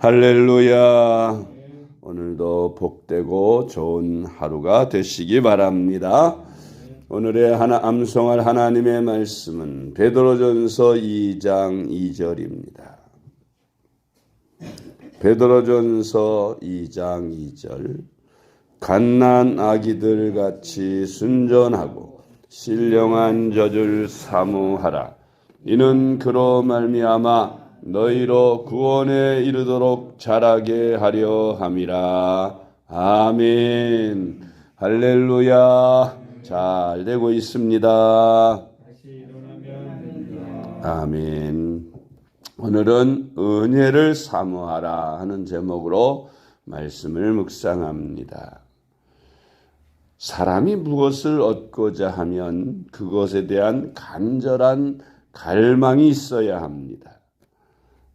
할렐루야. 오늘도 복되고 좋은 하루가 되시기 바랍니다. 오늘의 암송할 하나님의 말씀은 베드로전서 2장 2절입니다. 베드로전서 2장 2절. 갓난 아기들 같이 순전하고 신령한 젖을 사모하라. 이는 그로 말미암아 너희로 구원에 이르도록 자라게 하려 함이라. 아멘. 할렐루야. 잘 되고 있습니다. 아멘. 오늘은 은혜를 사모하라 하는 제목으로 말씀을 묵상합니다. 사람이 무엇을 얻고자 하면 그것에 대한 간절한 갈망이 있어야 합니다.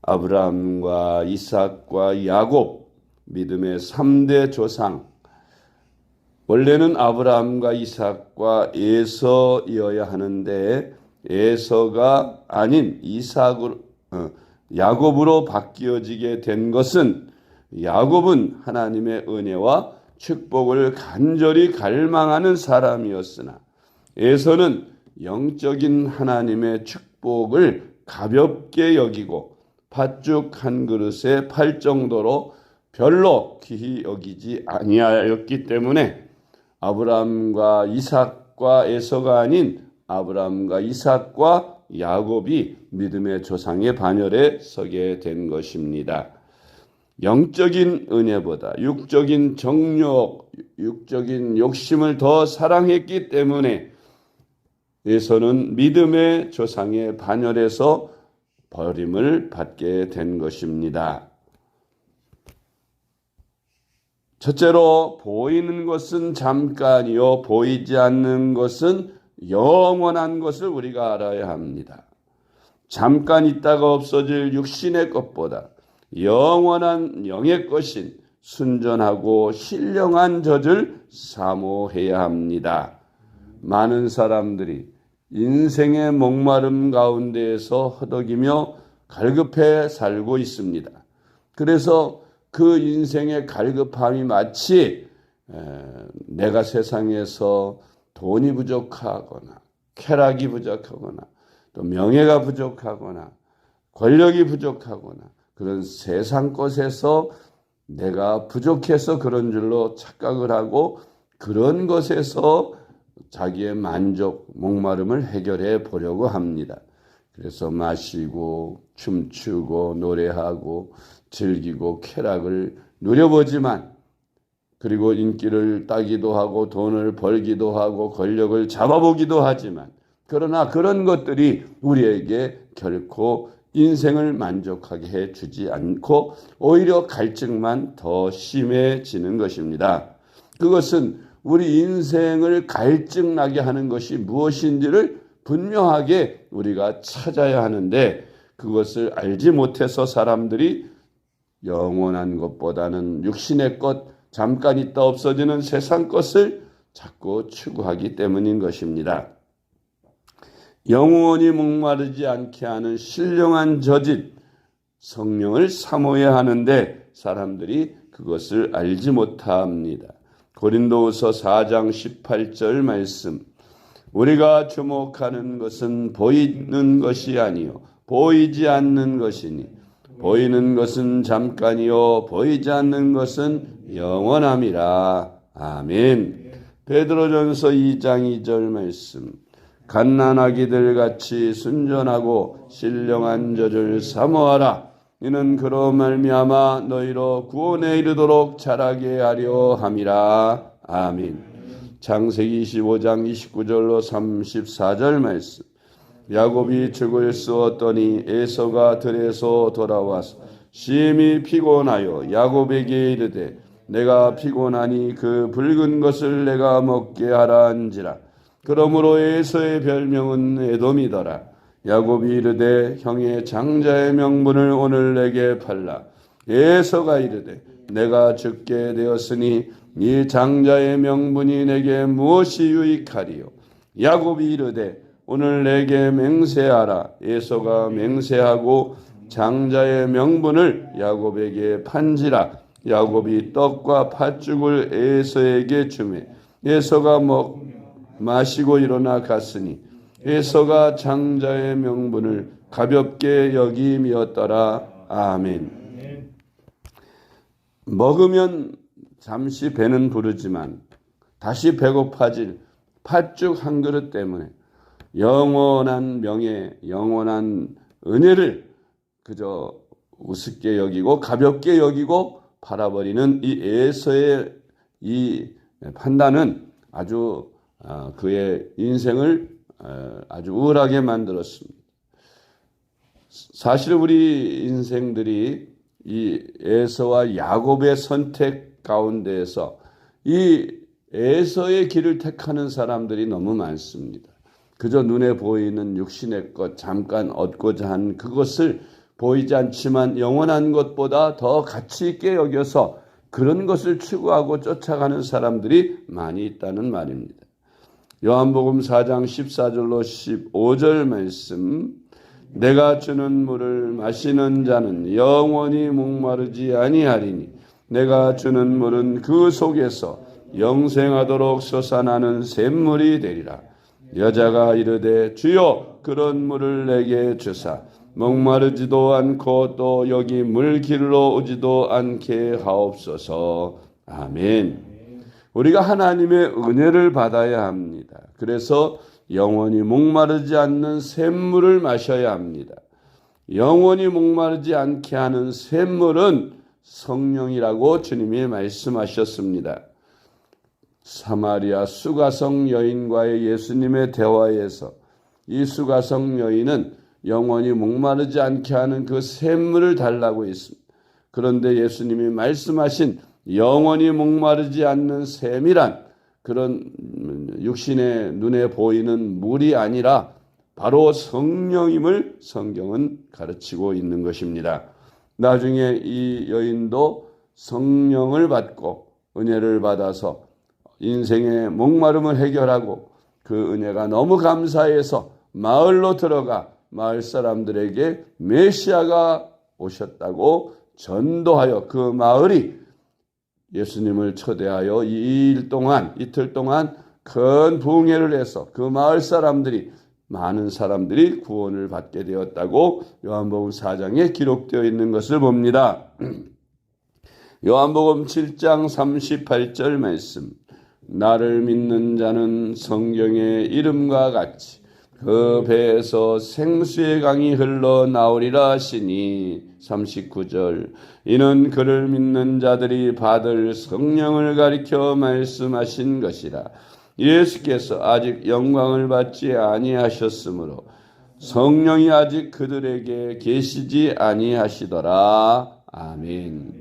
아브라함과 이삭과 야곱, 믿음의 3대 조상. 원래는 아브라함과 이삭과 에서이어야 하는데 에서가 아닌 야곱으로 바뀌어지게 된 것은, 야곱은 하나님의 은혜와 축복을 간절히 갈망하는 사람이었으나 에서는 영적인 하나님의 축복을 가볍게 여기고 팥죽 한 그릇에 팔 정도로 별로 귀히 여기지 아니하였기 때문에 아브라함과 이삭과 에서가 아닌 아브라함과 이삭과 야곱이 믿음의 조상의 반열에 서게 된 것입니다. 영적인 은혜보다 육적인 정욕, 육적인 욕심을 더 사랑했기 때문에 에서는 믿음의 조상의 반열에서 버림을 받게 된 것입니다. 첫째로, 보이는 것은 잠깐이요 보이지 않는 것은 영원한 것을 우리가 알아야 합니다. 잠깐 있다가 없어질 육신의 것보다 영원한 영의 것인 순전하고 신령한 젖을 사모해야 합니다. 많은 사람들이 인생의 목마름 가운데에서 허덕이며 갈급해 살고 있습니다. 그래서 그 인생의 갈급함이 마치 내가 세상에서 돈이 부족하거나 쾌락이 부족하거나 또 명예가 부족하거나 권력이 부족하거나 그런 세상 것에서 내가 부족해서 그런 줄로 착각을 하고 그런 것에서 자기의 만족, 목마름을 해결해 보려고 합니다. 그래서 마시고 춤추고 노래하고 즐기고 쾌락을 누려보지만, 그리고 인기를 따기도 하고 돈을 벌기도 하고 권력을 잡아보기도 하지만, 그러나 그런 것들이 우리에게 결코 인생을 만족하게 해주지 않고 오히려 갈증만 더 심해지는 것입니다. 그것은 우리 인생을 갈증나게 하는 것이 무엇인지를 분명하게 우리가 찾아야 하는데, 그것을 알지 못해서 사람들이 영원한 것보다는 육신의 것, 잠깐 있다 없어지는 세상 것을 자꾸 추구하기 때문인 것입니다. 영원히 목마르지 않게 하는 신령한 젖인 성령을 사모해야 하는데 사람들이 그것을 알지 못합니다. 고린도후서 4장 18절 말씀. 우리가 주목하는 것은 보이는 것이 아니요 보이지 않는 것이니 보이는 것은 잠깐이요 보이지 않는 것은 영원함이라. 아멘. 베드로전서 2장 2절 말씀. 갓난아기들 같이 순전하고 신령한 젖을 사모하라. 이는 그로 말미암아 너희로 구원에 이르도록 자라게 하려 함이라. 아멘. 창세기 25장 29절로 34절 말씀. 야곱이 죽을 쏘았더니 에서가 들에서 돌아와서 심히 피곤하여 야곱에게 이르되 내가 피곤하니 그 붉은 것을 내가 먹게 하라 한지라. 그러므로 에서의 별명은 에돔이더라. 야곱이 이르되 형의 장자의 명분을 오늘 내게 팔라. 에서가 이르되 내가 죽게 되었으니 이 장자의 명분이 내게 무엇이 유익하리요. 야곱이 이르되 오늘 내게 맹세하라. 에서가 맹세하고 장자의 명분을 야곱에게 판지라. 야곱이 떡과 팥죽을 에서에게 주매 에서가 마시고 일어나 갔으니 에서가 장자의 명분을 가볍게 여김이었더라. 아멘. 먹으면 잠시 배는 부르지만 다시 배고파질 팥죽 한 그릇 때문에 영원한 명예, 영원한 은혜를 그저 우습게 여기고 가볍게 여기고 팔아버리는 이 에서의 이 판단은 아주 그의 인생을 아주 우울하게 만들었습니다. 사실 우리 인생들이 이 에서와 야곱의 선택 가운데에서 이 에서의 길을 택하는 사람들이 너무 많습니다. 그저 눈에 보이는 육신의 것 잠깐 얻고자 한 그것을 보이지 않지만 영원한 것보다 더 가치 있게 여겨서 그런 것을 추구하고 쫓아가는 사람들이 많이 있다는 말입니다. 요한복음 4장 14절로 15절 말씀, 내가 주는 물을 마시는 자는 영원히 목마르지 아니하리니 내가 주는 물은 그 속에서 영생하도록 솟아나는 샘물이 되리라. 여자가 이르되 주여 그런 물을 내게 주사 목마르지도 않고 또 여기 물 길러 오지도 않게 하옵소서. 아멘. 우리가 하나님의 은혜를 받아야 합니다. 그래서 영원히 목마르지 않는 샘물을 마셔야 합니다. 영원히 목마르지 않게 하는 샘물은 성령이라고 주님이 말씀하셨습니다. 사마리아 수가성 여인과의 예수님의 대화에서 이 수가성 여인은 영원히 목마르지 않게 하는 그 샘물을 달라고 했습니다. 그런데 예수님이 말씀하신 영원히 목마르지 않는 샘이란 그런 육신의 눈에 보이는 물이 아니라 바로 성령임을 성경은 가르치고 있는 것입니다. 나중에 이 여인도 성령을 받고 은혜를 받아서 인생의 목마름을 해결하고 그 은혜가 너무 감사해서 마을로 들어가 마을 사람들에게 메시아가 오셨다고 전도하여 그 마을이 예수님을 초대하여 이틀 동안 큰 부흥회를 해서 그 마을 사람들이 많은 사람들이 구원을 받게 되었다고 요한복음 4장에 기록되어 있는 것을 봅니다. 요한복음 7장 38절 말씀, 나를 믿는 자는 성경의 이름과 같이 그 배에서 생수의 강이 흘러나오리라 하시니 39절, 이는 그를 믿는 자들이 받을 성령을 가리켜 말씀하신 것이라. 예수께서 아직 영광을 받지 아니하셨으므로 성령이 아직 그들에게 계시지 아니하시더라. 아멘.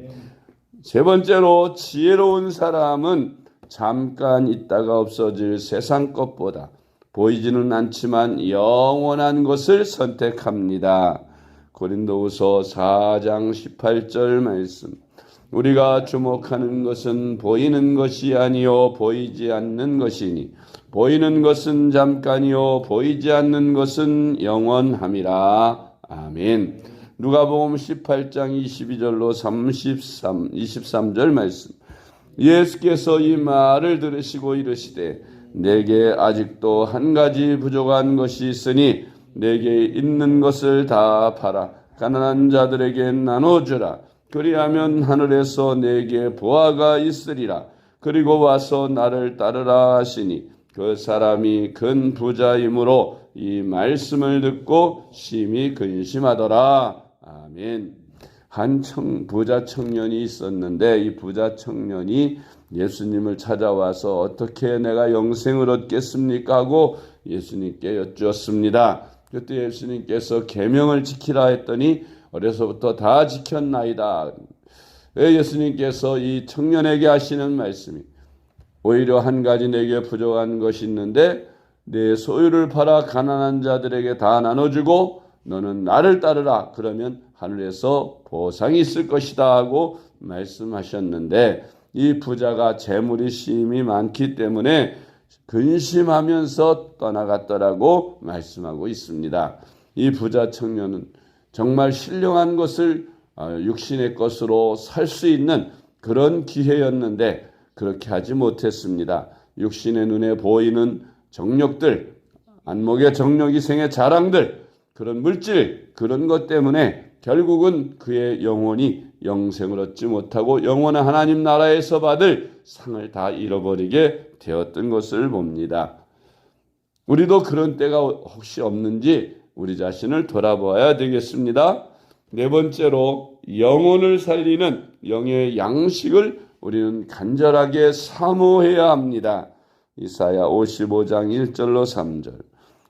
세 번째로, 지혜로운 사람은 잠깐 있다가 없어질 세상 것보다 보이지는 않지만 영원한 것을 선택합니다. 고린도후서 4장 18절 말씀, 우리가 주목하는 것은 보이는 것이 아니요 보이지 않는 것이니 보이는 것은 잠깐이요 보이지 않는 것은 영원함이라. 아멘. 누가복음 18장 22절로 23절 말씀, 예수께서 이 말을 들으시고 이르시되 내게 아직도 한 가지 부족한 것이 있으니 내게 있는 것을 다 팔아 가난한 자들에게 나눠주라. 그리하면 하늘에서 내게 보화가 있으리라. 그리고 와서 나를 따르라 하시니 그 사람이 큰 부자이므로 이 말씀을 듣고 심히 근심하더라. 아멘. 한 부자 청년이 있었는데 이 부자 청년이 예수님을 찾아와서 어떻게 내가 영생을 얻겠습니까 하고 예수님께 여쭈었습니다. 그때 예수님께서 계명을 지키라 했더니 어려서부터 다 지켰나이다. 예수님께서 이 청년에게 하시는 말씀이, 오히려 한 가지 내게 부족한 것이 있는데 내 소유를 팔아 가난한 자들에게 다 나눠주고 너는 나를 따르라. 그러면 하늘에서 보상이 있을 것이다 하고 말씀하셨는데, 이 부자가 재물이 심히 많기 때문에 근심하면서 떠나갔더라고 말씀하고 있습니다. 이 부자 청년은 정말 신령한 것을 육신의 것으로 살 수 있는 그런 기회였는데 그렇게 하지 못했습니다. 육신의 눈에 보이는 정욕들, 안목의 정욕이 생의 자랑들, 그런 물질, 그런 것 때문에 결국은 그의 영혼이 영생을 얻지 못하고 영원한 하나님 나라에서 받을 상을 다 잃어버리게 되었던 것을 봅니다. 우리도 그런 때가 혹시 없는지 우리 자신을 돌아보아야 되겠습니다. 네 번째로 영혼을 살리는 영의 양식을 우리는 간절하게 사모해야 합니다. 이사야 55장 1절로 3절.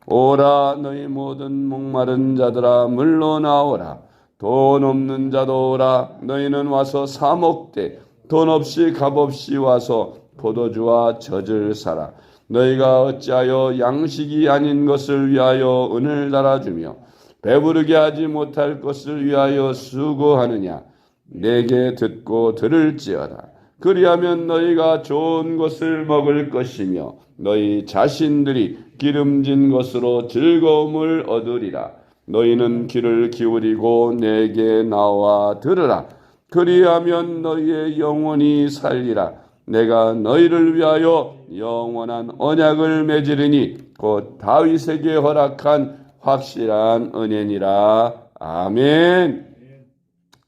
오라 너희 모든 목마른 자들아 물러 나오라. 돈 없는 자도 오라. 너희는 와서 사 먹되 돈 없이 값 없이 와서 포도주와 젖을 사라. 너희가 어찌하여 양식이 아닌 것을 위하여 은을 달아주며 배부르게 하지 못할 것을 위하여 수고하느냐. 내게 듣고 들을지어다. 그리하면 너희가 좋은 것을 먹을 것이며 너희 자신들이 기름진 것으로 즐거움을 얻으리라. 너희는 귀를 기울이고 내게 나와 들으라. 그리하면 너희의 영혼이 살리라. 내가 너희를 위하여 영원한 언약을 맺으리니 곧 다윗에게 허락한 확실한 은혜니라. 아멘.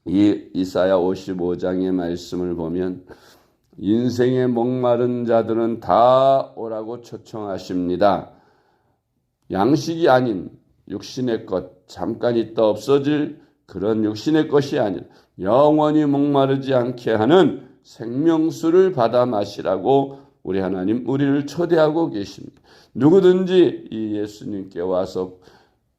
이 이사야 55장의 말씀을 보면 인생의 목마른 자들은 다 오라고 초청하십니다. 양식이 아닌 육신의 것, 잠깐 있다 없어질 그런 육신의 것이 아닌 영원히 목마르지 않게 하는 생명수를 받아 마시라고 우리 하나님 우리를 초대하고 계십니다. 누구든지 이 예수님께 와서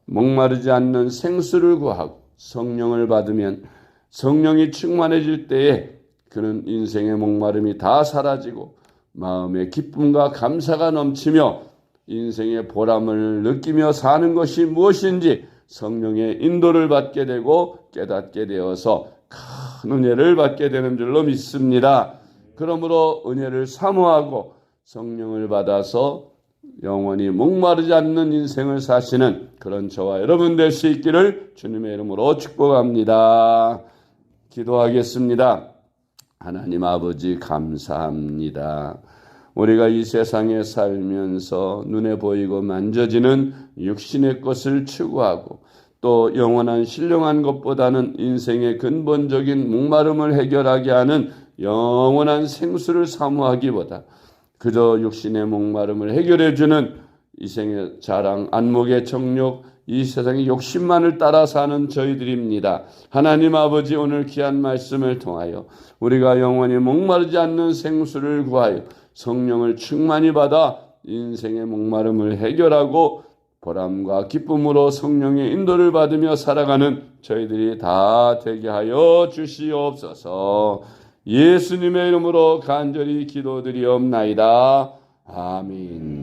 목마르지 않는 생수를 구하고 성령을 받으면 성령이 충만해질 때에 그는 인생의 목마름이 다 사라지고 마음의 기쁨과 감사가 넘치며 인생의 보람을 느끼며 사는 것이 무엇인지 성령의 인도를 받게 되고 깨닫게 되어서 큰 은혜를 받게 되는 줄로 믿습니다. 그러므로 은혜를 사모하고 성령을 받아서 영원히 목마르지 않는 인생을 사시는 그런 저와 여러분 될 수 있기를 주님의 이름으로 축복합니다. 기도하겠습니다. 하나님 아버지 감사합니다. 우리가 이 세상에 살면서 눈에 보이고 만져지는 육신의 것을 추구하고 또 영원한 신령한 것보다는 인생의 근본적인 목마름을 해결하게 하는 영원한 생수를 사모하기보다 그저 육신의 목마름을 해결해주는 이 생의 자랑, 안목의 정욕, 이 세상의 욕심만을 따라 사는 저희들입니다. 하나님 아버지 오늘 귀한 말씀을 통하여 우리가 영원히 목마르지 않는 생수를 구하여 성령을 충만히 받아 인생의 목마름을 해결하고 보람과 기쁨으로 성령의 인도를 받으며 살아가는 저희들이 다 되게 하여 주시옵소서. 예수님의 이름으로 간절히 기도드리옵나이다. 아멘.